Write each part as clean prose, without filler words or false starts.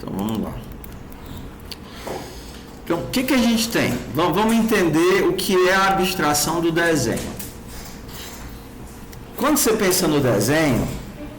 Então, vamos lá. Então, o que a gente tem? Vamos entender o que é a abstração do desenho. Quando você pensa no desenho,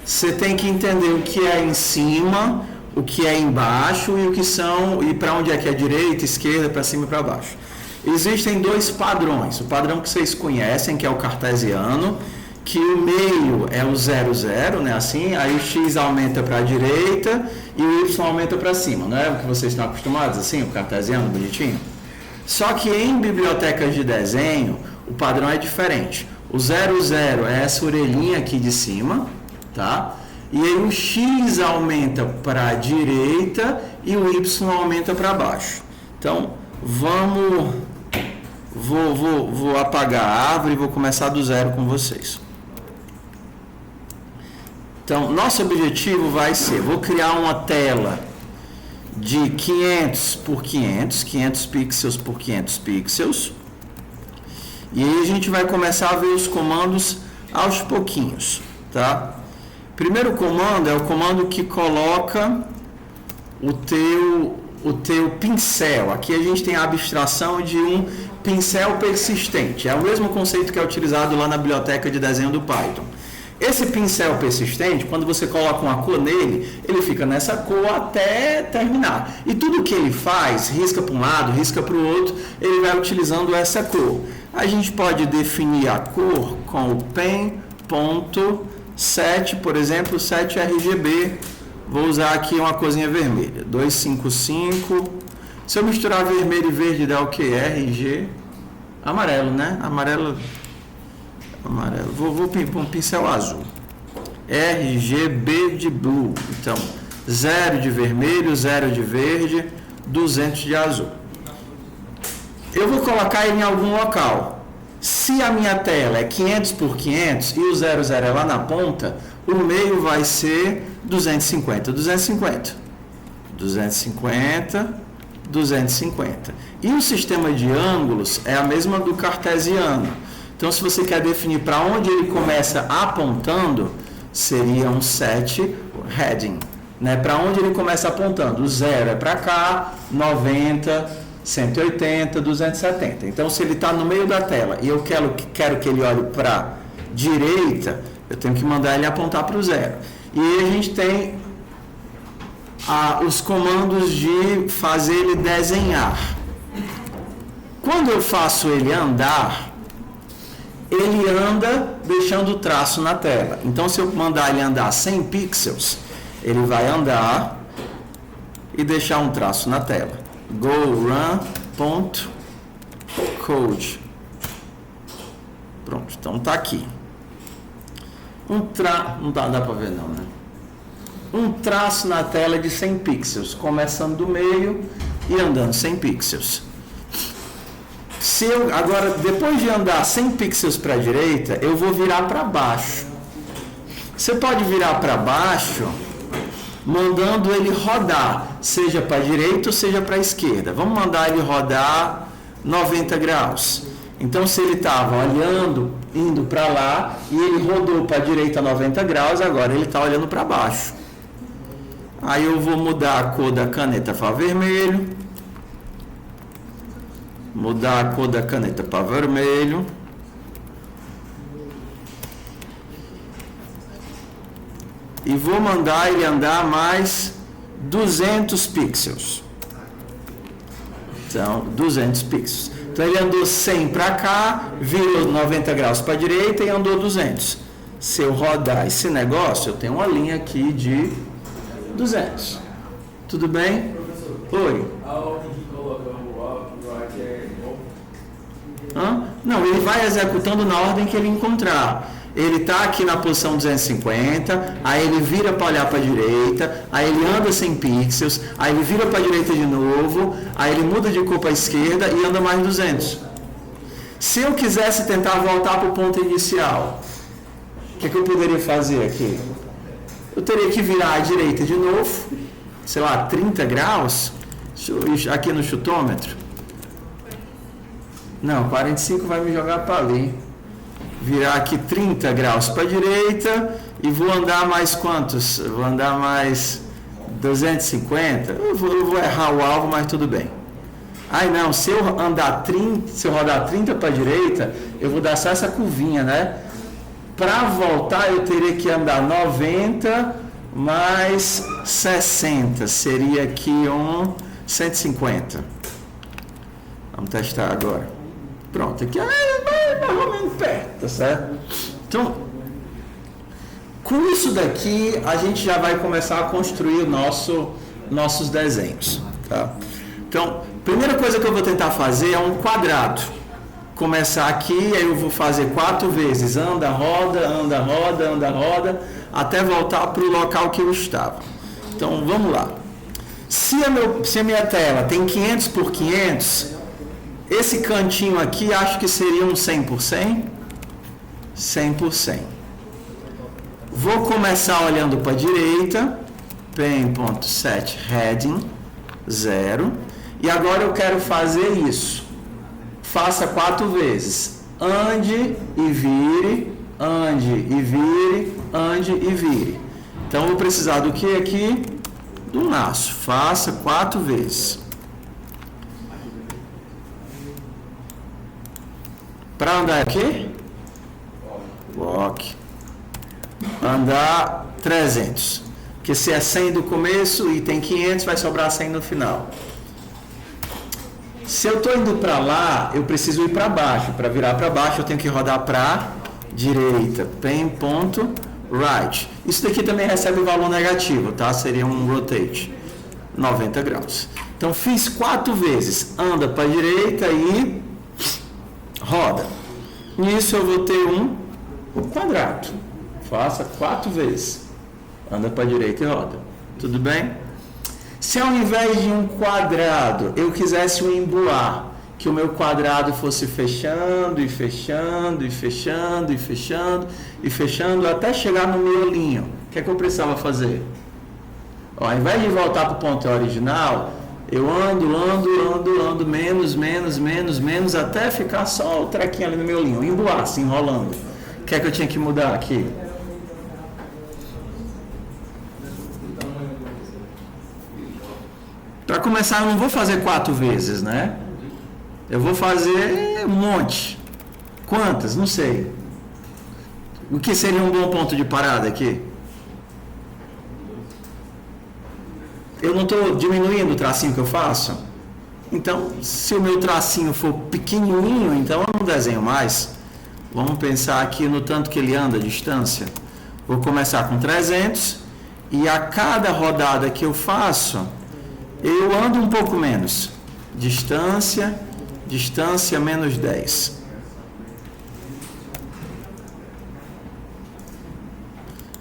você tem que entender o que é em cima, o que é embaixo e o que são, e para onde é que é direita, esquerda, para cima e para baixo. Existem dois padrões. O padrão que vocês conhecem, que é o cartesiano, que o meio é o 0, 0, né? Assim, aí o x aumenta para a direita e o y aumenta para cima, não é o que vocês estão acostumados, assim, o cartesiano bonitinho? Só que em bibliotecas de desenho, o padrão é diferente. O 0, 0 é essa orelhinha aqui de cima, tá? E aí o x aumenta para a direita e o y aumenta para baixo. Então, vou apagar a árvore e vou começar do zero com vocês. Então, nosso objetivo vai ser, vou criar uma tela de 500 por 500, 500 pixels por 500 pixels. E aí a gente vai começar a ver os comandos aos pouquinhos, tá? Primeiro comando é o comando que coloca o teu pincel. Aqui a gente tem a abstração de um pincel persistente. É o mesmo conceito que é utilizado lá na biblioteca de desenho do Python. Esse pincel persistente, quando você coloca uma cor nele, ele fica nessa cor até terminar. E tudo que ele faz, risca para um lado, risca para o outro, ele vai utilizando essa cor. A gente pode definir a cor com o pen.set, por exemplo, 7 RGB. Vou usar aqui uma corzinha vermelha, 255. Se eu misturar vermelho e verde, dá o que? RG. Amarelo, né? Amarelo. Vou para um pincel azul. RGB de blue. Então, 0 de vermelho, 0 de verde, 200 de azul. Eu vou colocar ele em algum local. Se a minha tela é 500 por 500 e o 00 é lá na ponta, o meio vai ser 250, 250, 250, 250. E o sistema de ângulos é a mesma do cartesiano. Então, se você quer definir para onde ele começa apontando, seria um set heading, né? Para onde ele começa apontando. O 0 é para cá, 90, 180, 270. Então, se ele está no meio da tela e eu quero que ele olhe para a direita, eu tenho que mandar ele apontar para o 0. E aí a gente tem os comandos de fazer ele desenhar. Quando eu faço ele andar, ele anda deixando o traço na tela. Então, se eu mandar ele andar 100 pixels, ele vai andar e deixar um traço na tela. Go run.code. Pronto, então tá aqui. Não dá para ver não, né? Um traço na tela de 100 pixels, começando do meio e andando 100 pixels. Agora, depois de andar 100 pixels para a direita, eu vou virar para baixo. Você pode virar para baixo mandando ele rodar, seja para a direita ou seja para a esquerda. Vamos mandar ele rodar 90 graus. Então, se ele estava olhando, indo para lá, e ele rodou para a direita 90 graus, agora ele está olhando para baixo. Aí eu vou mudar a cor da caneta para vermelho. Mudar a cor da caneta para vermelho. E vou mandar ele andar mais 200 pixels. Então, 200 pixels. Então, ele andou 100 para cá, virou 90 graus para a direita e andou 200. Se eu rodar esse negócio, eu tenho uma linha aqui de 200. Tudo bem? Oi. Não, ele vai executando na ordem que ele encontrar. Ele está aqui na posição 250, aí ele vira para olhar para a direita, aí ele anda 100 pixels, aí ele vira para a direita de novo, aí ele muda de cor para a esquerda e anda mais 200. Se eu quisesse tentar voltar para o ponto inicial, o que eu poderia fazer aqui? Eu teria que virar à direita de novo, sei lá, 30 graus, aqui no chutômetro. Não, 45 vai me jogar para ali. Virar aqui 30 graus para a direita e vou andar mais quantos? Vou andar mais 250, eu vou errar o alvo, mas tudo bem. Ai não, se eu rodar 30 para a direita, eu vou dar só essa curvinha, né? Para voltar eu teria que andar 90 mais 60, seria aqui 150. Vamos testar agora. Pronto, aqui é mais ou menos perto, tá certo? Então, com isso daqui, a gente já vai começar a construir nossos desenhos, tá? Então, primeira coisa que eu vou tentar fazer é um quadrado. Começar aqui, aí eu vou fazer 4 vezes, anda, roda, anda, roda, anda, roda, até voltar para o local que eu estava. Então, vamos lá. Se a minha tela tem 500 por 500, esse cantinho aqui acho que seria um 100 por 100. 100 por 100. Vou começar olhando para a direita, pen.set heading 0, e agora eu quero fazer isso. Faça 4 vezes. Ande e vire, ande e vire, ande e vire. Então eu vou precisar do que aqui? Do laço. Faça 4 vezes. Para andar aqui? Walk. Andar 300. Porque se é 100 do começo e tem 500, vai sobrar 100 no final. Se eu estou indo para lá, eu preciso ir para baixo. Para virar para baixo, eu tenho que rodar para direita. Pen.right. Isso daqui também recebe o valor negativo, tá? Seria um rotate. 90 graus. Então, fiz 4 vezes. Anda para a direita e roda. Nisso, eu vou ter um quadrado. Faça 4 vezes. Anda para a direita e roda. Tudo bem? Se ao invés de um quadrado eu quisesse um emboar, que o meu quadrado fosse fechando e fechando e fechando e fechando e fechando até chegar no miolinho, o que é que eu precisava fazer? Ó, ao invés de voltar para o ponto original, eu ando menos até ficar só o trequinho ali no miolinho, emboar, se enrolando. O que é que eu tinha que mudar aqui? Para começar, eu não vou fazer 4 vezes, né? Eu vou fazer um monte. Quantas? Não sei. O que seria um bom ponto de parada aqui? Eu não estou diminuindo o tracinho que eu faço? Então, se o meu tracinho for pequenininho, então eu não desenho mais. Vamos pensar aqui no tanto que ele anda a distância. Vou começar com 300 e a cada rodada que eu faço, eu ando um pouco menos. Distância menos 10.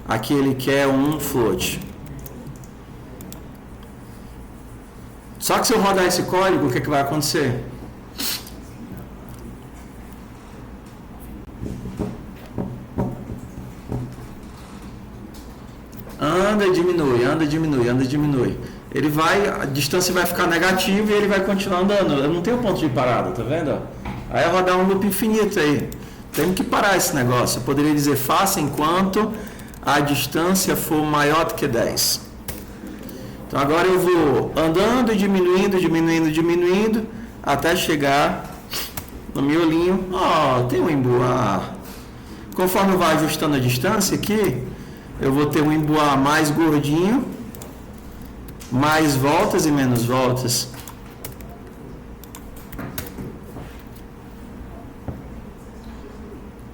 Aqui ele quer um float. Só que se eu rodar esse código, o que vai acontecer? Anda, diminui. A distância vai ficar negativa e ele vai continuar andando. Eu não tenho ponto de parada, tá vendo? Aí é rodar um loop infinito aí. Tem que parar esse negócio. Eu poderia dizer, faça enquanto a distância for maior do que 10. Então agora eu vou andando e diminuindo, até chegar no miolinho. Tem um emboar. Conforme eu vou ajustando a distância aqui, eu vou ter um emboar mais gordinho, mais voltas e menos voltas.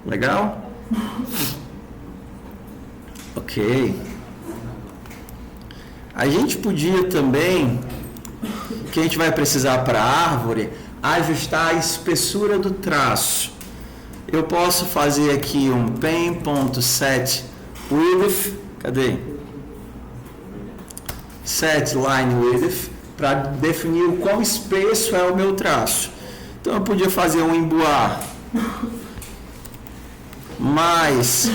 Legal? Ok. A gente podia também, que a gente vai precisar para a árvore, ajustar a espessura do traço. Eu posso fazer aqui um pen.set width, cadê? Set line width, para definir o quão espesso é o meu traço. Então eu podia fazer um emboar mais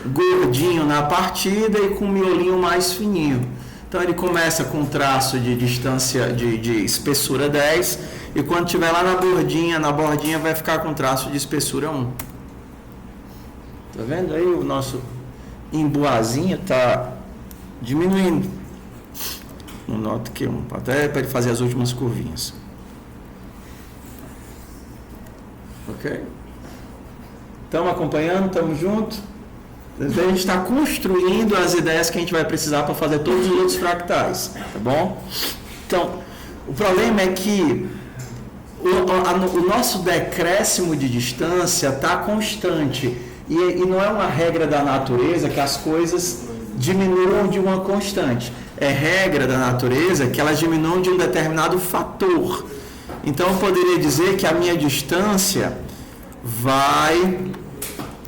gordinho na partida e com um miolinho mais fininho. Então ele começa com um traço de distância de espessura 10 e quando estiver lá na bordinha vai ficar com traço de espessura 1. Tá vendo aí o nosso emboazinho está diminuindo. No Nota Q1, até para ele fazer as últimas curvinhas. Ok? Estamos acompanhando? Estamos juntos? A gente está construindo as ideias que a gente vai precisar para fazer todos os outros fractais, tá bom? Então, o problema é que o nosso decréscimo de distância está constante e não é uma regra da natureza que as coisas diminuam de uma constante. É regra da natureza que elas diminuam de um determinado fator. Então, eu poderia dizer que a minha distância vai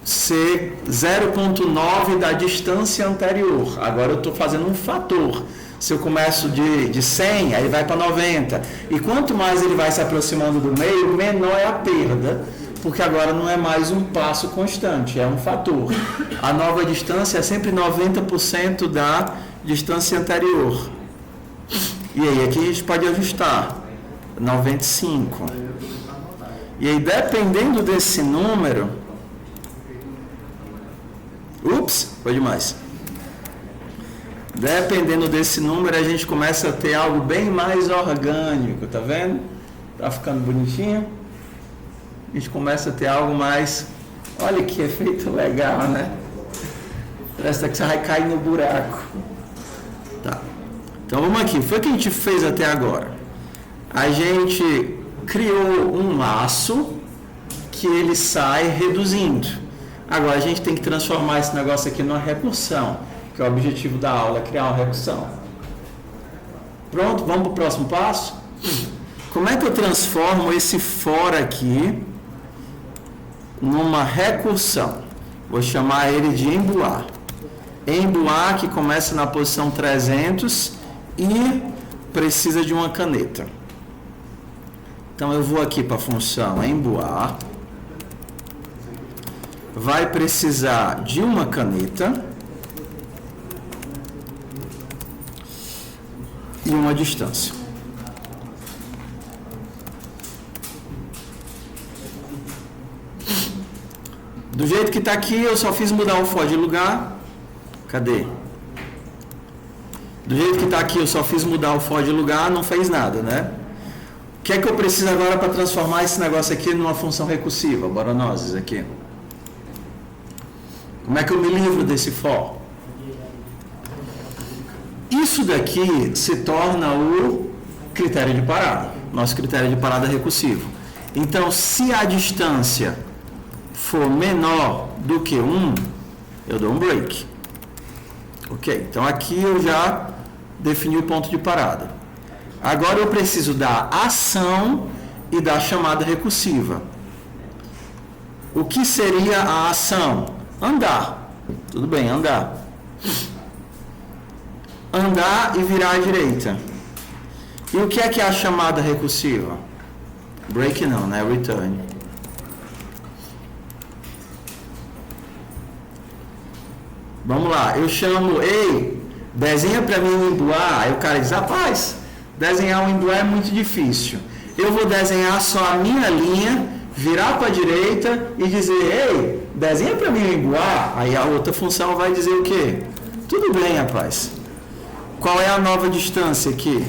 ser 0,9 da distância anterior. Agora eu estou fazendo um fator. Se eu começo de 100, aí vai para 90. E quanto mais ele vai se aproximando do meio, menor é a perda, porque agora não é mais um passo constante, é um fator. A nova distância é sempre 90% da distância anterior. E aí aqui a gente pode ajustar. 95. E aí, dependendo desse número... Ups, foi demais. Dependendo desse número, a gente começa a ter algo bem mais orgânico, tá vendo? Tá ficando bonitinho. A gente começa a ter algo mais... Olha que efeito legal, né? Parece que você vai cair no buraco. Tá. Então, vamos aqui. Foi o que a gente fez até agora. A gente criou um laço que ele sai reduzindo. Agora a gente tem que transformar esse negócio aqui numa recursão, que é o objetivo da aula, é criar uma recursão. Pronto, vamos para o próximo passo? Como é que eu transformo esse for aqui numa recursão? Vou chamar ele de emboar. Emboar que começa na posição 300 e precisa de uma caneta. Então eu vou aqui para a função emboar. Vai precisar de uma caneta e uma distância. Do jeito que está aqui, eu só fiz mudar o for de lugar. Cadê? Do jeito que está aqui, eu só fiz mudar o for de lugar, não fez nada, né? O que é que eu preciso agora para transformar esse negócio aqui numa função recursiva? Bora nós aqui. Como é que eu me livro desse for? Isso daqui se torna o critério de parada. Nosso critério de parada recursivo. Então, se a distância for menor do que 1, eu dou um break. Ok, então aqui eu já defini o ponto de parada. Agora eu preciso da ação e da chamada recursiva. O que seria a ação? Andar. Tudo bem, andar. Andar e virar à direita. E o que é a chamada recursiva? Break não, né? Return. Vamos lá, eu chamo, ei, desenha para mim um emboar. Aí o cara diz, rapaz, desenhar um emboar é muito difícil. Eu vou desenhar só a minha linha, virar para a direita e dizer, ei, desenha para mim um emboar. Aí a outra função vai dizer o quê? Tudo bem, rapaz. Qual é a nova distância aqui?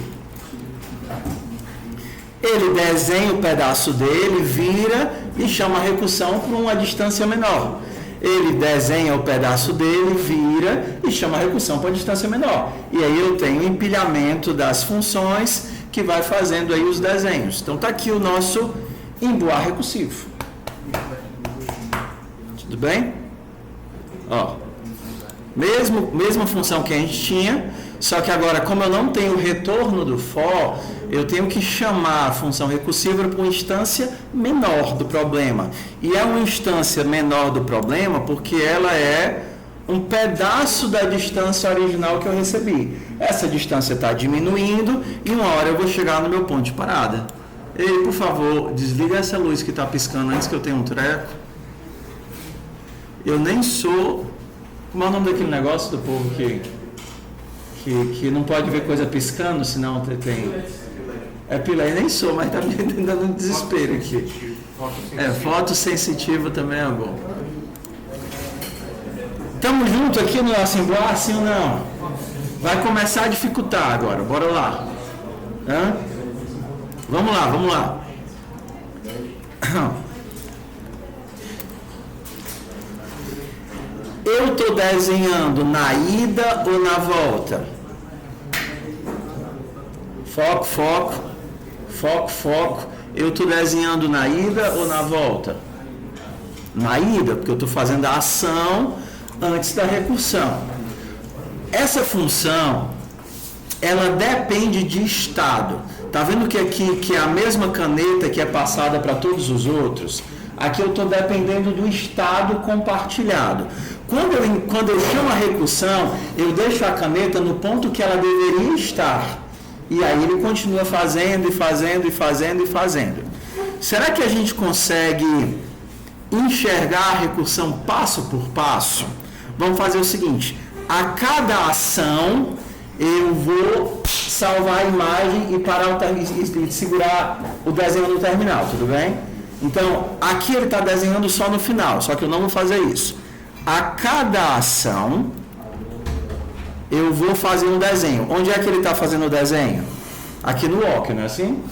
Ele desenha o pedaço dele, vira e chama a recursão para uma distância menor. Ele desenha o pedaço dele, vira e chama a recursão para a distância menor. E aí eu tenho o empilhamento das funções que vai fazendo aí os desenhos. Então está aqui o nosso emboar recursivo. Tudo bem? Ó, mesma função que a gente tinha, só que agora, como eu não tenho o retorno do for, eu tenho que chamar a função recursiva para uma instância menor do problema. E é uma instância menor do problema porque ela é um pedaço da distância original que eu recebi. Essa distância está diminuindo e uma hora eu vou chegar no meu ponto de parada. Ei, por favor, desliga essa luz que está piscando antes que eu tenha um treco. Eu nem sou... Como é o nome daquele negócio do povo que não pode ver coisa piscando, senão tem... É pilé, nem sou, mas está me dando um desespero aqui. Fotossensitivo também é bom. Estamos juntos aqui no nosso emboar, sim ou não? Vai começar a dificultar agora, bora lá. Hã? Vamos lá, vamos lá. Eu estou desenhando na ida ou na volta? Foco, foco, foco, foco. Eu estou desenhando na ida ou na volta? Na ida, porque eu estou fazendo a ação antes da recursão. Essa função, ela depende de estado. Tá vendo que aqui que é a mesma caneta que é passada para todos os outros? Aqui eu estou dependendo do estado compartilhado. Quando eu chamo a recursão, eu deixo a caneta no ponto que ela deveria estar. E aí ele continua fazendo e fazendo e fazendo e fazendo. Será que a gente consegue enxergar a recursão passo por passo? Vamos fazer o seguinte: a cada ação eu vou salvar a imagem e parar e segurar o desenho no terminal, tudo bem? Então, aqui ele está desenhando só no final, só que eu não vou fazer isso. A cada ação, eu vou fazer um desenho. Onde é que ele está fazendo o desenho? Aqui no OK, não é assim?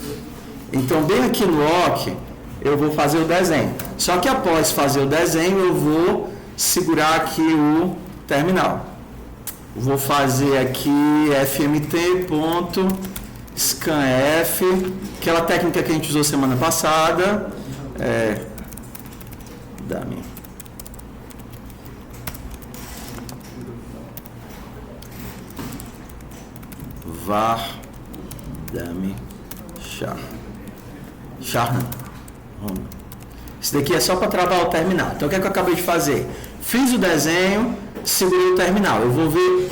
Então, bem aqui no OK, eu vou fazer o desenho. Só que após fazer o desenho, eu vou segurar aqui o terminal. Vou fazer aqui fmt.scanf, aquela técnica que a gente usou semana passada. var dame char não. Isso daqui é só para travar o terminal. Então o que é que eu acabei de fazer? Fiz o desenho, segurei o terminal. Eu vou ver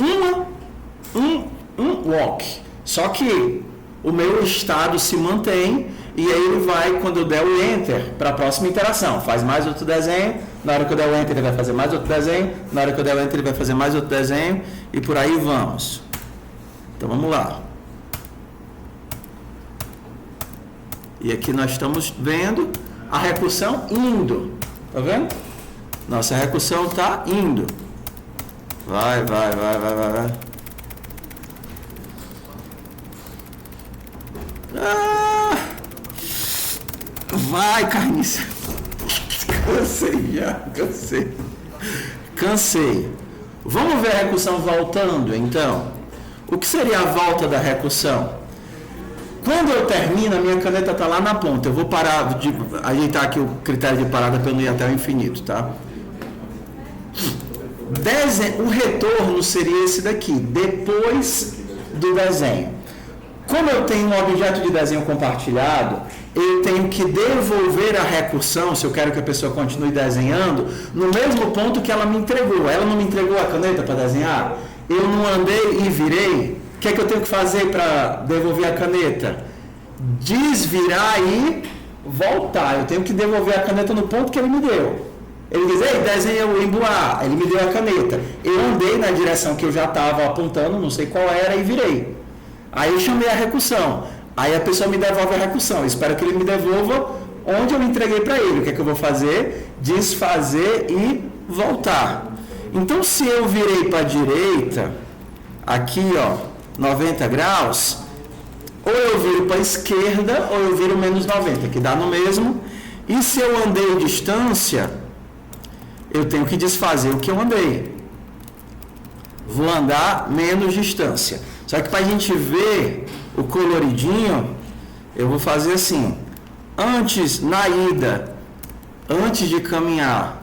um walk. Só que o meu estado se mantém e aí ele vai, quando eu der o Enter, para a próxima interação. Faz mais outro desenho. Na hora que eu der o Enter, ele vai fazer mais outro desenho. Na hora que eu der o Enter, ele vai fazer mais outro desenho. E por aí vamos. Então vamos lá. E aqui nós estamos vendo a recursão indo. Tá vendo? Nossa recursão está indo. Vai. Vai, Carniça. Cansei. Vamos ver a recursão voltando, então. O que seria a volta da recursão? Quando eu termino, a minha caneta está lá na ponta. Eu vou parar de ajeitar aqui o critério de parada para eu não ir até o infinito, tá? O retorno seria esse daqui, depois do desenho. Como eu tenho um objeto de desenho compartilhado, eu tenho que devolver a recursão, se eu quero que a pessoa continue desenhando, no mesmo ponto que ela me entregou. Ela não me entregou a caneta para desenhar? Eu não andei e virei? O que é que eu tenho que fazer para devolver a caneta? Desvirar e voltar. Eu tenho que devolver a caneta no ponto que ele me deu. Ele diz, ei, desenha o emboar. Ele me deu a caneta. Eu andei na direção que eu já estava apontando, não sei qual era, e virei. Aí eu chamei a recursão. Aí a pessoa me devolve a recursão. Eu espero que ele me devolva onde eu entreguei para ele. O que é que eu vou fazer? Desfazer e voltar. Então, se eu virei para a direita, aqui, ó, 90 graus, ou eu viro para a esquerda, ou eu viro menos 90, que dá no mesmo. E se eu andei distância, eu tenho que desfazer o que eu andei. Vou andar menos distância. Só que para a gente ver o coloridinho, eu vou fazer assim. Antes, na ida, antes de caminhar,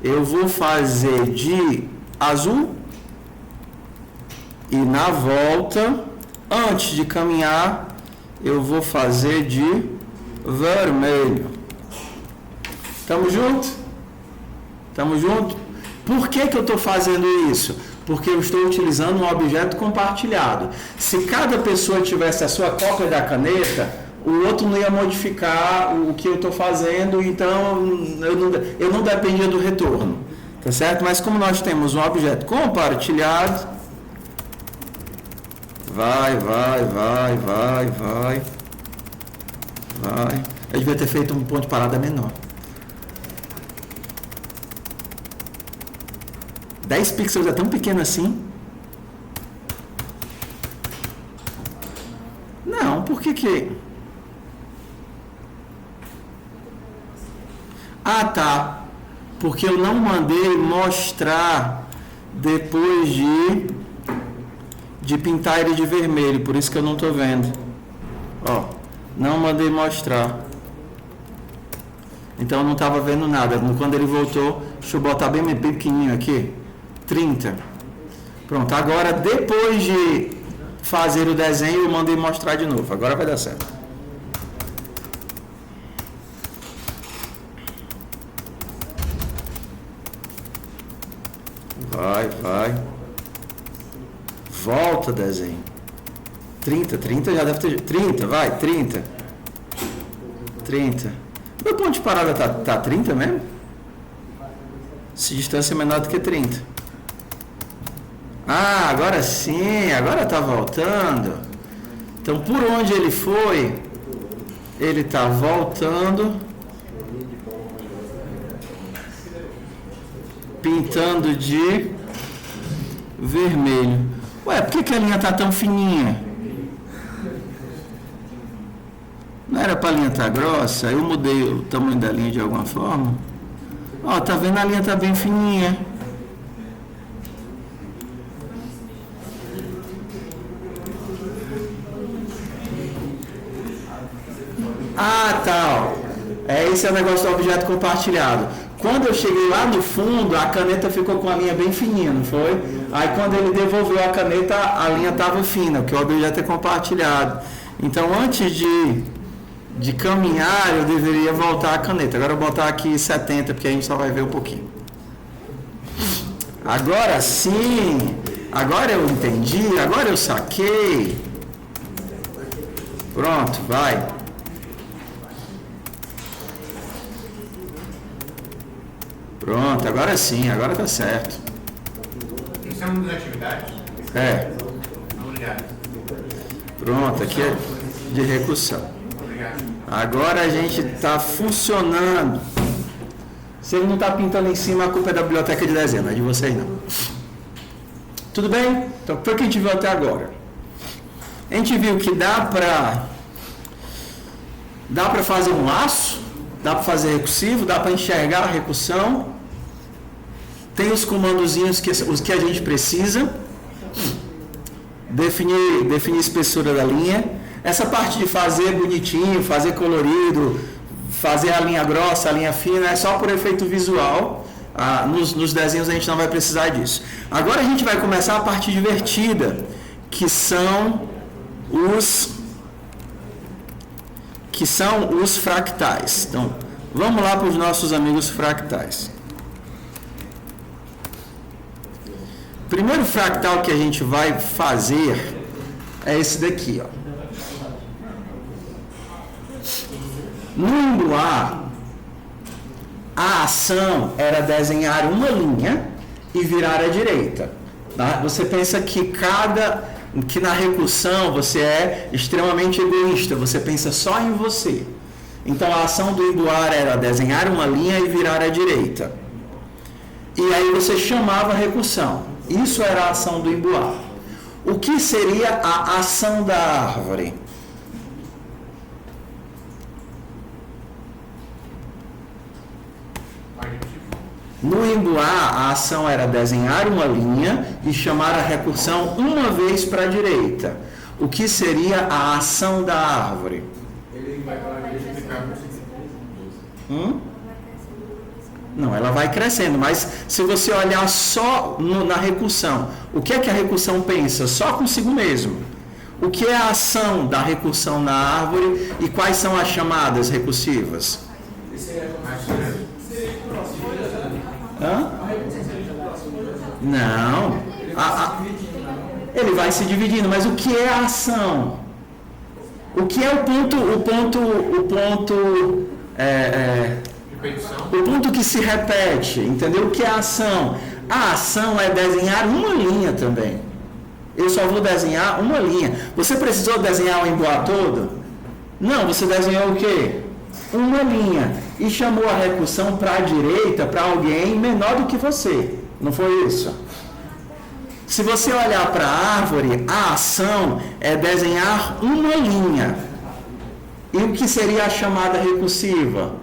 eu vou fazer de azul. E na volta, antes de caminhar, eu vou fazer de vermelho. Tamo junto? Tamo junto? Por que eu estou fazendo isso? Porque eu estou utilizando um objeto compartilhado. Se cada pessoa tivesse a sua cópia da caneta, o outro não ia modificar o que eu estou fazendo, então eu não dependia do retorno. Tá certo? Mas como nós temos um objeto compartilhado, vai. Eu devia ter feito um ponto de parada menor. 10 pixels é tão pequeno assim. Não, por que que... Ah, tá. Porque eu não mandei mostrar depois de pintar ele de vermelho, por isso que eu não estou vendo. Ó, não mandei mostrar. Então eu não estava vendo nada. Quando ele voltou, deixa eu botar bem pequenininho aqui. 30. Pronto, agora depois de fazer o desenho, eu mandei mostrar de novo. Agora vai dar certo. Vai. Volta desenho. 30 já deve ter. 30, vai, 30. Meu ponto de parada tá 30 mesmo? Se distância é menor do que 30. Ah, agora sim, agora tá voltando. Então por onde ele foi, ele tá voltando, pintando de vermelho. Ué, por que a linha tá tão fininha? Não era para a linha estar grossa? Eu mudei o tamanho da linha de alguma forma. Ó, tá vendo? A linha tá bem fininha. Ah, tá. Esse é o negócio do objeto compartilhado. Quando eu cheguei lá no fundo, a caneta ficou com a linha bem fininha, não foi? Aí quando ele devolveu a caneta, a linha estava fina, porque o objeto é compartilhado. Então antes de caminhar, eu deveria voltar a caneta. Agora eu vou botar aqui 70, porque a gente só vai ver um pouquinho. Agora sim, agora eu entendi, agora eu saquei. Pronto, vai. Pronto, agora sim, agora tá certo. Isso é uma das atividades? É. Obrigado. Pronto, aqui é de recursão. Obrigado. Agora a gente está funcionando. Se ele não está pintando em cima, a culpa é da biblioteca de desenho, não é de vocês não. Tudo bem? Então, foi o que a gente viu até agora. A gente viu que dá para fazer um laço, dá para fazer recursivo, dá para enxergar a recursão. Tem os comandozinhos os que a gente precisa. Definir a espessura da linha. Essa parte de fazer bonitinho, fazer colorido, fazer a linha grossa, a linha fina, é só por efeito visual. Nos desenhos a gente não vai precisar disso. Agora a gente vai começar a parte divertida, que são os fractais. Então, vamos lá para os nossos amigos fractais. O primeiro fractal que a gente vai fazer é esse daqui, ó. No Emboar, a ação era desenhar uma linha e virar à direita. Tá? Você pensa que na recursão você é extremamente egoísta, você pensa só em você. Então a ação do Emboar era desenhar uma linha e virar à direita. E aí você chamava a recursão. Isso era a ação do Emboar. O que seria a ação da árvore? No Emboar, a ação era desenhar uma linha e chamar a recursão uma vez para a direita. O que seria a ação da árvore? Ele vai para a direita e ficar Não, ela vai crescendo, mas se você olhar só na recursão, o que é que a recursão pensa? Só consigo mesmo. O que é a ação da recursão na árvore e quais são as chamadas recursivas? Hã? Não. Ele vai se dividindo, mas o que é a ação? O que é o ponto que se repete, entendeu? O que é a ação? A ação é desenhar uma linha também. Eu só vou desenhar uma linha. Você precisou desenhar o Emboar todo? Não, você desenhou o quê? Uma linha. E chamou a recursão para a direita, para alguém menor do que você. Não foi isso? Se você olhar para a árvore, a ação é desenhar uma linha. E o que seria a chamada recursiva?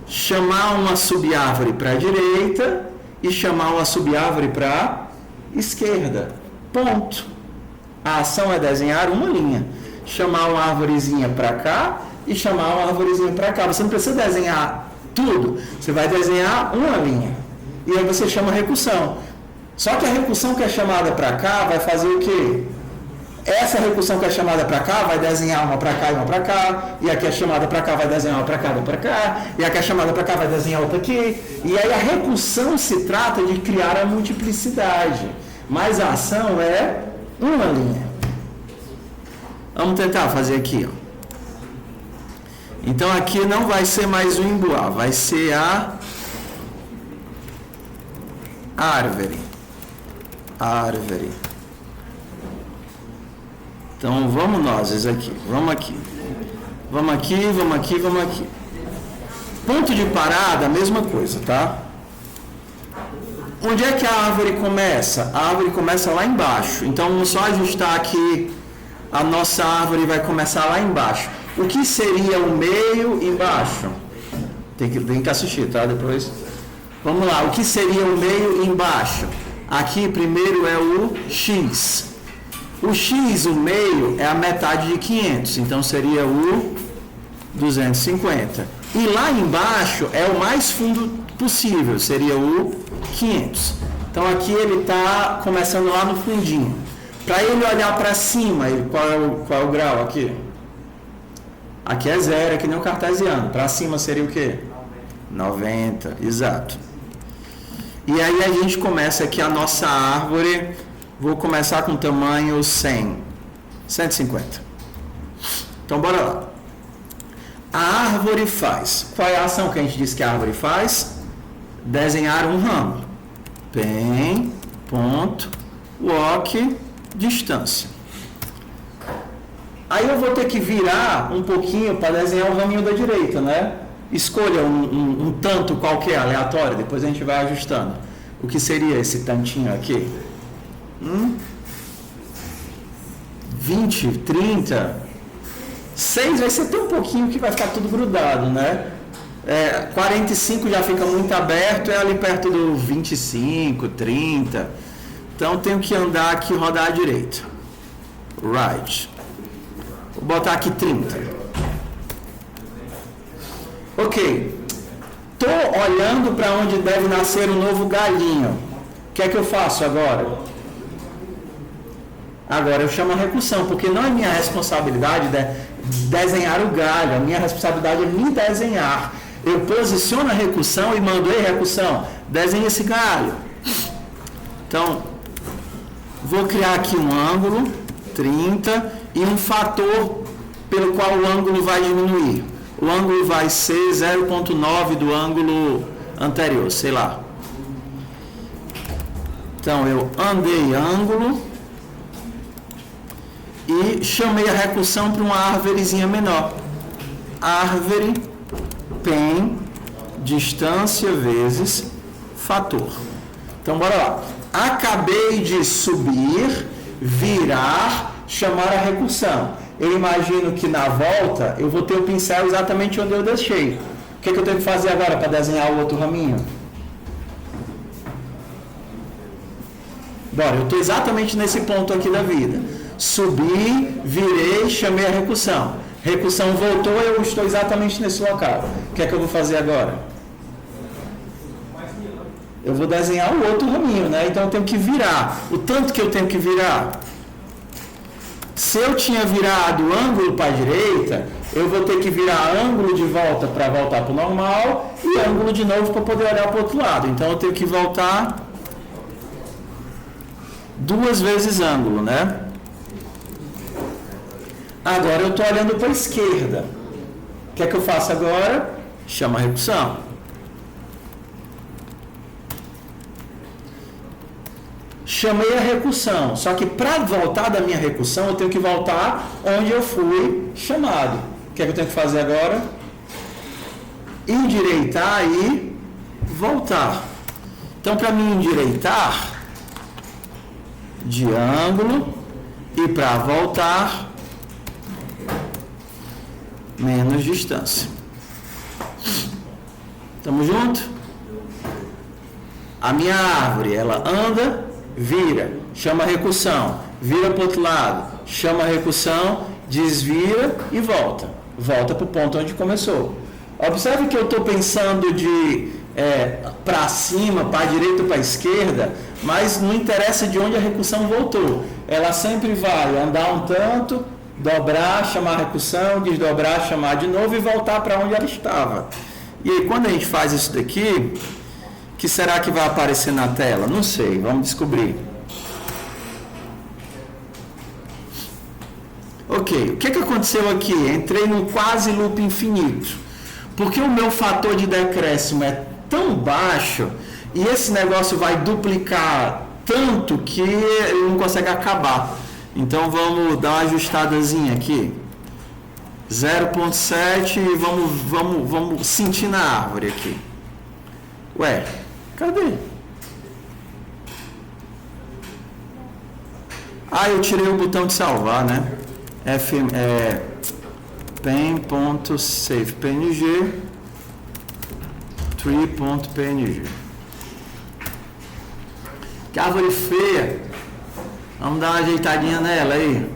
Chamar uma subárvore para a direita e chamar uma subárvore para a esquerda. Ponto. A ação é desenhar uma linha. Chamar uma árvorezinha para cá e chamar uma árvorezinha para cá. Você não precisa desenhar tudo. Você vai desenhar uma linha. E aí você chama recursão. Só que a recursão que é chamada para cá vai fazer o quê? Essa recursão que é chamada para cá vai desenhar uma para cá e uma para cá. E a que é chamada para cá vai desenhar uma para cá e uma para cá. E a que é chamada para cá vai desenhar outra aqui. E aí a recursão se trata de criar a multiplicidade. Mas a ação é uma linha. Vamos tentar fazer aqui, ó. Então aqui não vai ser mais o imbuá, vai ser a árvore. Árvore. Então vamos nós aqui, vamos aqui. Vamos aqui, vamos aqui, vamos aqui. Ponto de parada, a mesma coisa, tá? Onde é que a árvore começa? A árvore começa lá embaixo. Então vamos só ajustar aqui. A nossa árvore vai começar lá embaixo. O que seria o meio embaixo? Tem que assistir, tá? Depois. Vamos lá. O que seria o meio embaixo? Aqui primeiro é o X. O X, o meio, é a metade de 500. Então seria o 250. E lá embaixo é o mais fundo possível. Seria o 500. Então aqui ele está começando lá no fundinho. Para ele olhar para cima, qual é o grau aqui? Aqui é 0, é que nem o cartesiano. Para cima seria o quê? 90, exato. E aí a gente começa aqui a nossa árvore. Vou começar com tamanho 100, 150. Então bora lá. A árvore faz. Qual é a ação que a gente disse que a árvore faz? Desenhar um ramo. Pen, ponto, walk, distância. Aí eu vou ter que virar um pouquinho para desenhar o raminho da direita, né? Escolha um tanto qualquer, aleatório, depois a gente vai ajustando. O que seria esse tantinho aqui? 20, 30, 6 vai ser tão pouquinho que vai ficar tudo grudado, né? 45 já fica muito aberto, é ali perto do 25, 30. Então tenho que andar aqui e rodar à direita. Right. Vou botar aqui 30. Ok. Estou olhando para onde deve nascer o novo galinho. O que é que eu faço agora? Agora eu chamo a recursão, porque não é minha responsabilidade desenhar o galho. A minha responsabilidade é me desenhar. Eu posiciono a recursão e mando: ei, recursão, desenha esse galho. Então, vou criar aqui um ângulo, 30, e um fator pelo qual o ângulo vai diminuir. O ângulo vai ser 0,9 do ângulo anterior, sei lá. Então, eu andei ângulo e chamei a recursão para uma árvorezinha menor. Árvore, pen, distância vezes fator. Então, bora lá. Acabei de subir, virar, chamar a recursão. Eu imagino que na volta eu vou ter o pincel exatamente onde eu deixei. O que eu tenho que fazer agora para desenhar o outro raminho? Bora, eu estou exatamente nesse ponto aqui da vida. Subi, virei, chamei a recursão. Recursão voltou, eu estou exatamente nesse local. O que é que eu vou fazer agora? Eu vou desenhar o outro raminho, né? Então eu tenho que virar. O tanto que eu tenho que virar? Se eu tinha virado ângulo para a direita, eu vou ter que virar ângulo de volta para voltar para o normal e ângulo de novo para poder olhar para o outro lado. Então eu tenho que voltar 2 vezes ângulo, né? Agora eu estou olhando para a esquerda. O que é que eu faço agora? Chama a recursão. Chamei a recursão, só que para voltar da minha recursão eu tenho que voltar onde eu fui chamado. O que é que eu tenho que fazer agora? Endireitar e voltar. Então, para me endireitar, de ângulo e para voltar, menos distância. Estamos juntos? A minha árvore, ela anda, vira, chama a recursão, vira para o outro lado, chama a recursão, desvira e volta. Volta para o ponto onde começou. Observe que eu estou pensando de para cima, para a direita ou para a esquerda, mas não interessa de onde a recursão voltou. Ela sempre vai andar um tanto, dobrar, chamar a recursão, desdobrar, chamar de novo e voltar para onde ela estava. E aí, quando a gente faz isso daqui, o que será que vai aparecer na tela? Não sei, vamos descobrir. Ok, o que aconteceu aqui? Entrei num quase loop infinito. Porque o meu fator de decréscimo é tão baixo e esse negócio vai duplicar tanto que ele não consegue acabar. Então vamos dar uma ajustadazinha aqui. 0.7 e vamos sentir na árvore aqui. Ué, cadê? Ah, eu tirei o botão de salvar, né? pen.save png tree.png. Que árvore feia. Vamos dar uma ajeitadinha nela aí.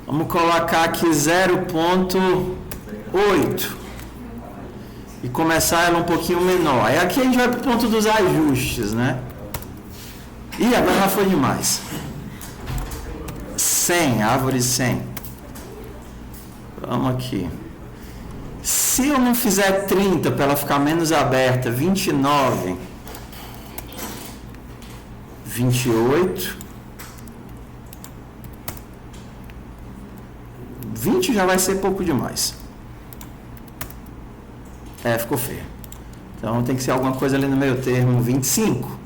Vamos colocar aqui 0.8 e começar ela um pouquinho menor. Aí aqui a gente vai para o ponto dos ajustes, né? Ih, agora já foi demais. 100, árvore 100. Vamos aqui. Se eu não fizer 30 para ela ficar menos aberta, 29, 28, 20 já vai ser pouco demais. Ficou feio. Então tem que ser alguma coisa ali no meio termo, 25.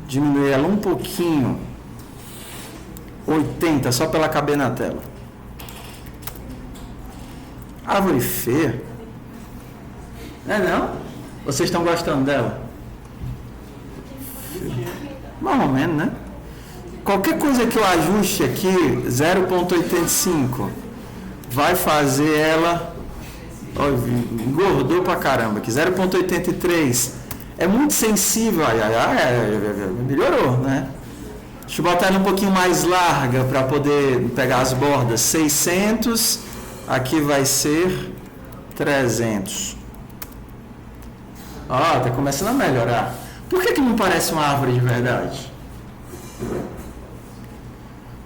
Diminuir ela um pouquinho, 80, só para ela caber na tela. Árvore feia. Não? Vocês estão gostando dela? Mais ou menos, né? Qualquer coisa que eu ajuste aqui, 0.85, vai fazer ela... engordou pra caramba aqui. 0.83 é muito sensível. Melhorou, né? Deixa eu botar ela um pouquinho mais larga para poder pegar as bordas. 600, aqui vai ser 300. Tá começando a melhorar. Por que não parece uma árvore de verdade?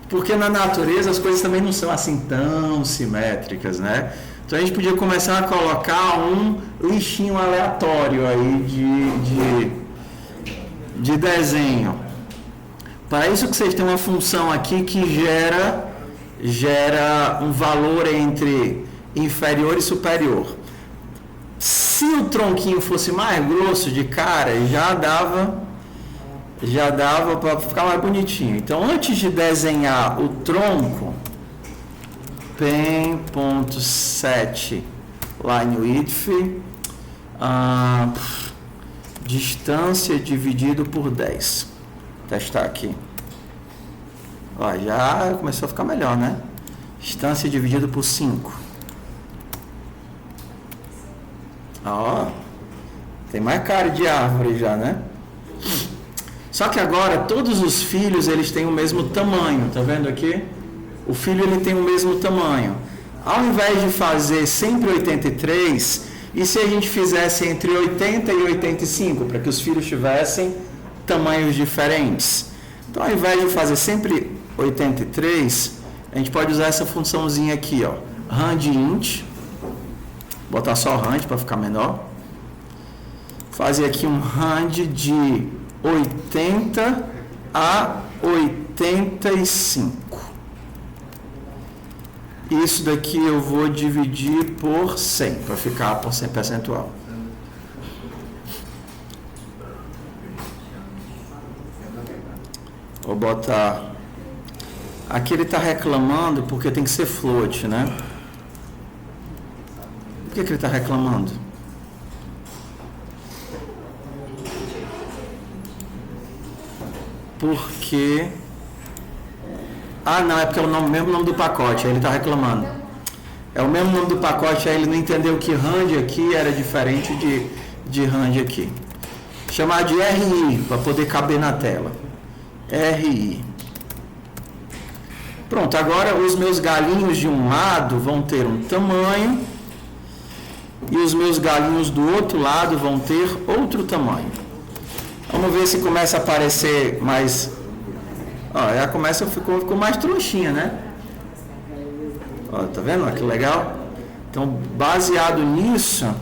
Porque na natureza as coisas também não são assim tão simétricas, né? Então a gente podia começar a colocar um lixinho aleatório aí de desenho. Para isso que vocês têm uma função aqui que gera um valor entre inferior e superior. Se o tronquinho fosse mais grosso de cara, já dava para ficar mais bonitinho. Então, antes de desenhar o tronco, pen.set line width, distância dividido por 10. Testar aqui. Já começou a ficar melhor, né? Distância dividido por 5. Tem mais cara de árvore já, né? Só que agora todos os filhos eles têm o mesmo tamanho, tá vendo aqui? O filho ele tem o mesmo tamanho. Ao invés de fazer sempre 83, e se a gente fizesse entre 80 e 85, para que os filhos tivessem tamanhos diferentes? Então, ao invés de fazer sempre 83, a gente pode usar essa funçãozinha aqui, rand_int, botar só rand para ficar menor, fazer aqui um rand de 80 a 85. Isso daqui eu vou dividir por 100, para ficar por 100 percentual. Vou botar... Aqui ele está reclamando porque tem que ser float, né? Por que ele está reclamando? porque... Ah, não, é porque é o mesmo nome do pacote, aí ele está reclamando. É o mesmo nome do pacote, aí ele não entendeu que RAND aqui era diferente de RAND aqui. Chamar de RI, para poder caber na tela. RI. Pronto, agora os meus galinhos de um lado vão ter um tamanho e os meus galinhos do outro lado vão ter outro tamanho. Vamos ver se começa a aparecer mais... Ó, já começa, ficou mais trouxinha, né? Ó, tá vendo? Ó, que legal. Então, baseado nisso,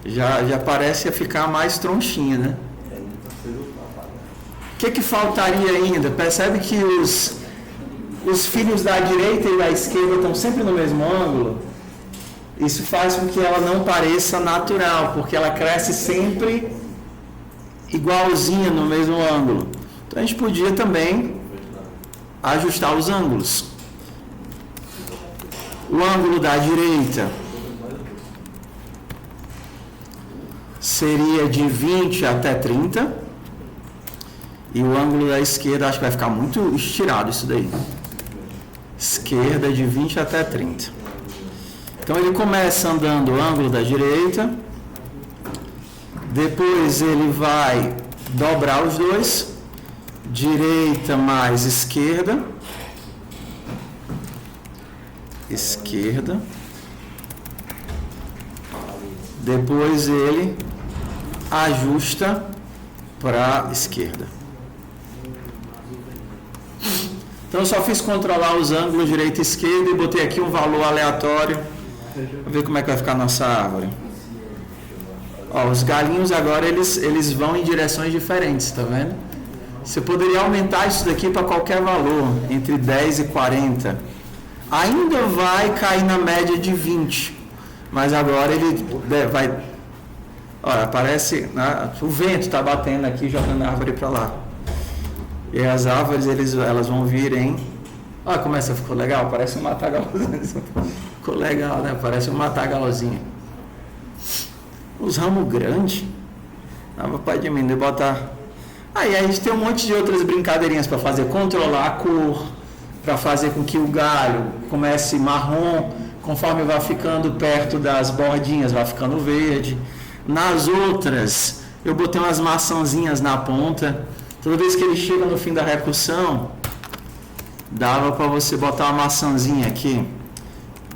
já parece ficar mais tronchinha, né? O que faltaria ainda? Percebe que os filhos da direita e da esquerda estão sempre no mesmo ângulo? Isso faz com que ela não pareça natural, porque ela cresce sempre igualzinha no mesmo ângulo. Então a gente podia também ajustar os ângulos. O ângulo da direita seria de 20 até 30. E o ângulo da esquerda, acho que vai ficar muito estirado isso daí. Esquerda de 20 até 30. Então ele começa andando o ângulo da direita. Depois ele vai dobrar os dois. Direita mais esquerda. Esquerda. Depois ele ajusta para a esquerda. Então eu só fiz controlar os ângulos direita e esquerda e botei aqui um valor aleatório. Vamos ver como é que vai ficar a nossa árvore. Ó, os galinhos agora eles vão em direções diferentes, tá vendo? Você poderia aumentar isso daqui para qualquer valor, entre 10 e 40. Ainda vai cair na média de 20. Mas agora ele vai... Olha, parece... Né, o vento está batendo aqui, jogando a árvore para lá. E as árvores, elas vão vir em... Olha como essa ficou legal, parece um matagalzinho. Ficou legal, né? Parece um matagalzinho. Os ramos grandes. Dava para diminuir, botar... Aí a gente tem um monte de outras brincadeirinhas para fazer. Controlar a cor, para fazer com que o galho comece marrom, conforme vai ficando perto das bordinhas, vai ficando verde. Nas outras, eu botei umas maçãzinhas na ponta. Toda vez que ele chega no fim da recursão, dava para você botar uma maçãzinha aqui.